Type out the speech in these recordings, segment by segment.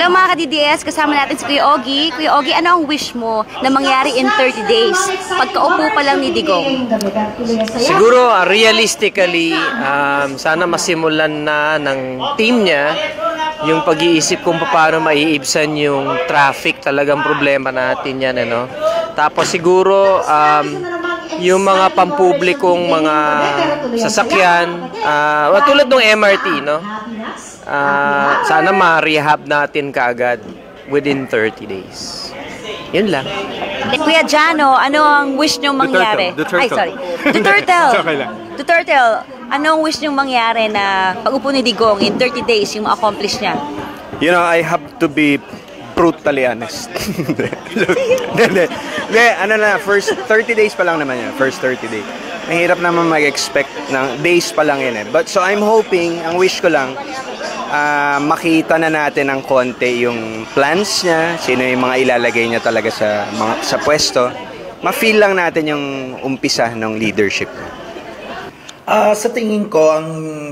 Hello mga ka-DDS, kasama natin si Kuya Ogie. Kuya Ogie, ano ang wish mo na mangyari in 30 days pagkaupo pa lang ni Digong? Siguro, realistically, sana masimulan na ng team niya yung pag-iisip kung paano maiibsan yung traffic. Talagang problema natin yan, ano? Tapos siguro, yung mga pampublikong mga sasakyan, tulad ng MRT, no? Sana ma-rehab natin kaagad within 30 days. Yun lang. Kuya Jano, ano ang wish niyong mangyari? Ay, sorry. Duterte, ano ang wish niyong mangyari na pag-upo ni Digong in 30 days yung accomplish niya? You know, I have to be brutally honest. Ano na, first 30 days pa lang naman yan. First 30 days. Mahirap naman mag-expect ng days pa lang yan eh. But so I'm hoping, ang wish ko lang, makita na natin ng konti yung plans niya, sino yung mga ilalagay niya talaga sa pwesto. Ma-feel lang natin yung umpisa ng leadership. Sa tingin ko, ang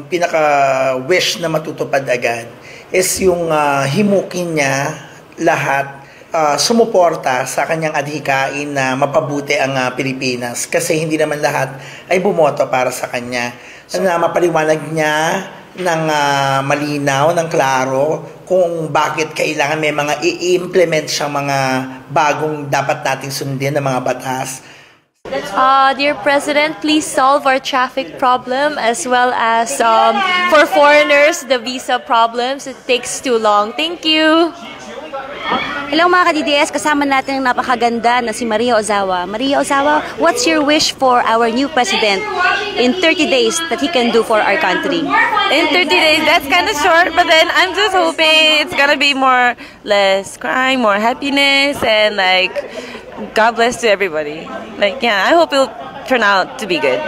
pinaka-wish na matutupad agad is yung himukin niya lahat sumuporta sa kanyang adhikain na mapabuti ang Pilipinas. Kasi hindi naman lahat ay bumoto para sa kanya. Na mapaliwanag niya ng malinaw, ng klaro kung bakit kailangan may mga i-implement siyang mga bagong dapat nating sundin na mga batas. Dear President, please solve our traffic problem as well as for foreigners, the visa problems. It takes too long. Thank you. Hello mga ka-DDS, kasama natin ang napakaganda na si Maria Ozawa. Maria Ozawa, what's your wish for our new president in 30 days that he can do for our country? In 30 days, that's kind of short, but then I'm just hoping it's gonna be less crime, more happiness, and like, God bless to everybody. Like, yeah, I hope it'll turn out to be good.